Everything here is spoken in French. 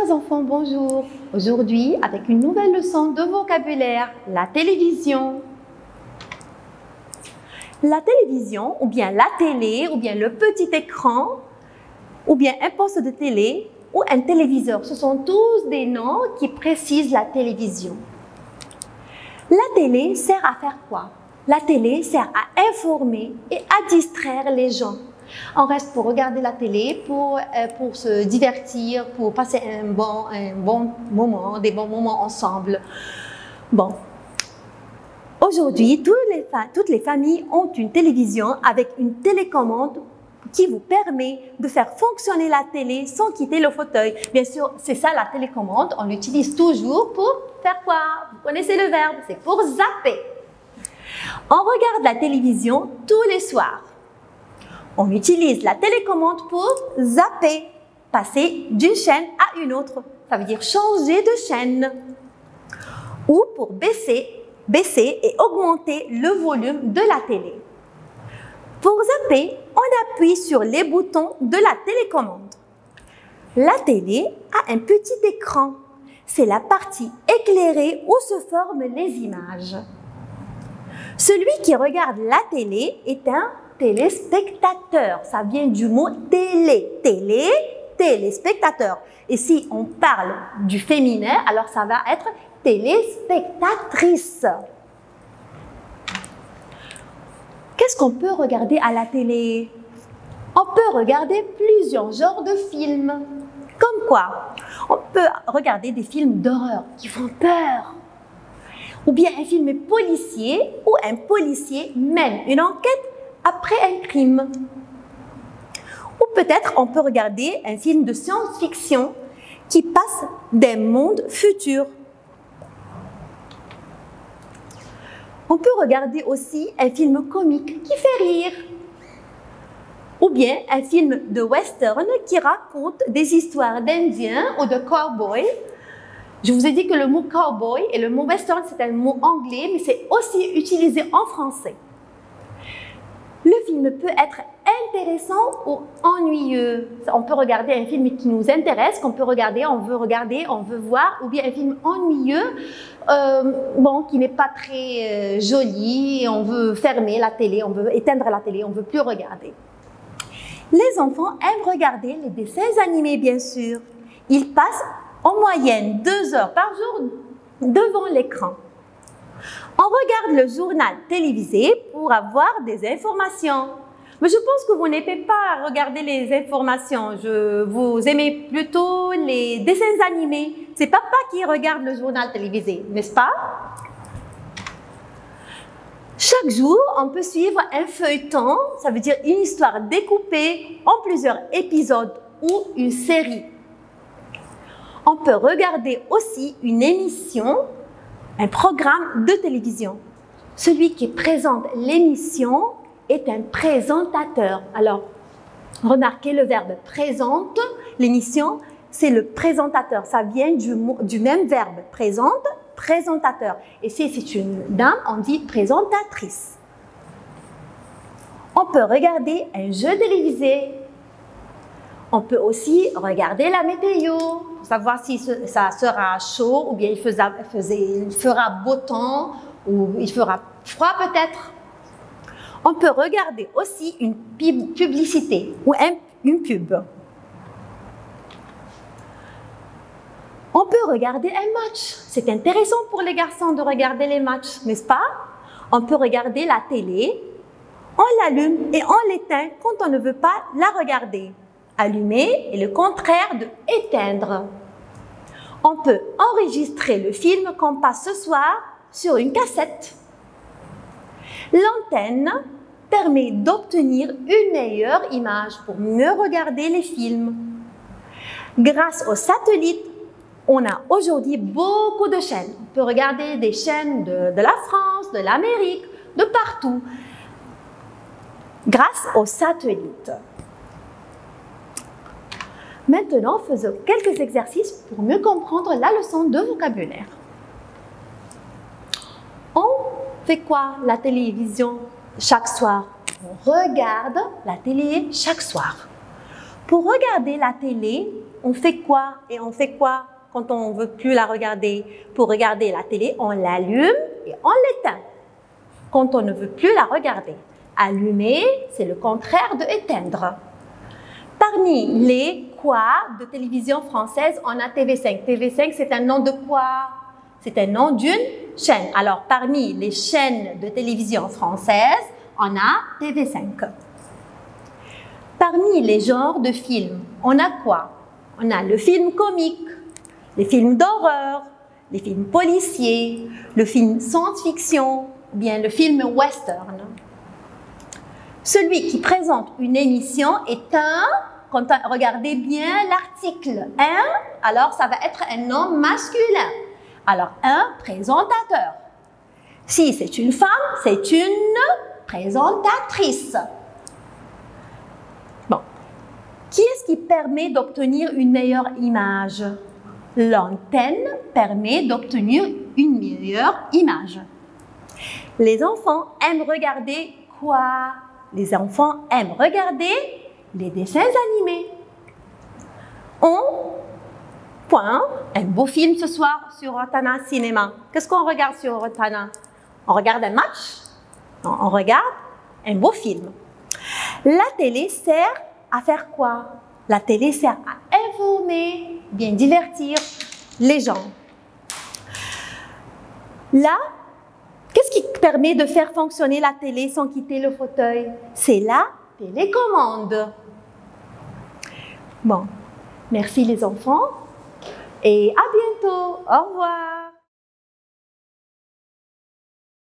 Chers enfants, bonjour. Aujourd'hui, avec une nouvelle leçon de vocabulaire, la télévision. La télévision, ou bien la télé, ou bien le petit écran, ou bien un poste de télé, ou un téléviseur, ce sont tous des noms qui précisent la télévision. La télé sert à faire quoi? La télé sert à informer et à distraire les gens. On reste pour regarder la télé, pour se divertir, pour passer un bon moment, des bons moments ensemble. Bon. Aujourd'hui, toutes les familles ont une télévision avec une télécommande qui vous permet de faire fonctionner la télé sans quitter le fauteuil. Bien sûr, c'est ça la télécommande. On l'utilise toujours pour faire quoi? Vous connaissez le verbe, c'est pour zapper. On regarde la télévision tous les soirs. On utilise la télécommande pour zapper, passer d'une chaîne à une autre. Ça veut dire changer de chaîne. Ou pour baisser et augmenter le volume de la télé. Pour zapper, on appuie sur les boutons de la télécommande. La télé a un petit écran. C'est la partie éclairée où se forment les images. Celui qui regarde la télé est un téléspectateur. Ça vient du mot télé. Télé, téléspectateur. Et si on parle du féminin, alors ça va être téléspectatrice. Qu'est-ce qu'on peut regarder à la télé? On peut regarder plusieurs genres de films. Comme quoi? On peut regarder des films d'horreur qui font peur. Ou bien un film policier où un policier mène une enquête après un crime. Ou peut-être on peut regarder un film de science-fiction qui passe d'un monde futur. On peut regarder aussi un film comique qui fait rire. Ou bien un film de western qui raconte des histoires d'Indiens ou de cow-boys. Je vous ai dit que le mot cowboy et le mot western, c'est un mot anglais, mais c'est aussi utilisé en français. Le film peut être intéressant ou ennuyeux. On peut regarder un film qui nous intéresse, qu'on peut regarder, on veut voir, ou bien un film ennuyeux, qui n'est pas très joli, et on veut fermer la télé, on veut éteindre la télé, on ne veut plus regarder. Les enfants aiment regarder les dessins animés, bien sûr. Ils passent en moyenne 2 heures par jour devant l'écran. On regarde le journal télévisé pour avoir des informations. Mais je pense que vous n'aimez pas regarder les informations. Vous aimez plutôt les dessins animés. C'est papa qui regarde le journal télévisé, n'est-ce pas? Chaque jour, on peut suivre un feuilleton, ça veut dire une histoire découpée en plusieurs épisodes ou une série. On peut regarder aussi une émission, un programme de télévision. Celui qui présente l'émission est un présentateur. Alors, remarquez le verbe présente. L'émission, c'est le présentateur. Ça vient du même verbe présente, présentateur. Et si c'est une dame, on dit présentatrice. On peut regarder un jeu télévisé. On peut aussi regarder la météo pour savoir si ça sera chaud ou bien il fera beau temps ou il fera froid peut-être. On peut regarder aussi une publicité ou une pub. On peut regarder un match. C'est intéressant pour les garçons de regarder les matchs, n'est-ce pas? On peut regarder la télé, on l'allume et on l'éteint quand on ne veut pas la regarder. Allumer est le contraire de éteindre. On peut enregistrer le film qu'on passe ce soir sur une cassette. L'antenne permet d'obtenir une meilleure image pour mieux regarder les films. Grâce aux satellites, on a aujourd'hui beaucoup de chaînes. On peut regarder des chaînes de la France, de l'Amérique, de partout, grâce aux satellites. Maintenant, faisons quelques exercices pour mieux comprendre la leçon de vocabulaire. On fait quoi la télévision chaque soir? On regarde la télé chaque soir. Pour regarder la télé, on fait quoi? Et on fait quoi quand on ne veut plus la regarder? Pour regarder la télé, on l'allume et on l'éteint. Quand on ne veut plus la regarder. Allumer, c'est le contraire de éteindre. Parmi les quoi de télévision française, on a TV5. TV5, c'est un nom de quoi? C'est un nom d'une chaîne. Alors, parmi les chaînes de télévision françaises, on a TV5. Parmi les genres de films, on a quoi? On a le film comique, les films d'horreur, les films policiers, le film science-fiction, ou bien le film western. Celui qui présente une émission est quand regardez bien l'article, alors ça va être un nom masculin. Alors, un présentateur. Si c'est une femme, c'est une présentatrice. Bon. Qui est-ce qui permet d'obtenir une meilleure image? L'antenne permet d'obtenir une meilleure image. Les enfants aiment regarder quoi? Les enfants aiment regarder les dessins animés. Un beau film ce soir sur Rotana Cinéma. Qu'est-ce qu'on regarde sur Rotana? On regarde un match? Non, on regarde un beau film. La télé sert à faire quoi? La télé sert à informer, bien divertir les gens. Là, qu'est-ce qui permet de faire fonctionner la télé sans quitter le fauteuil? C'est la télécommande. Bon, merci les enfants et à bientôt. Au revoir.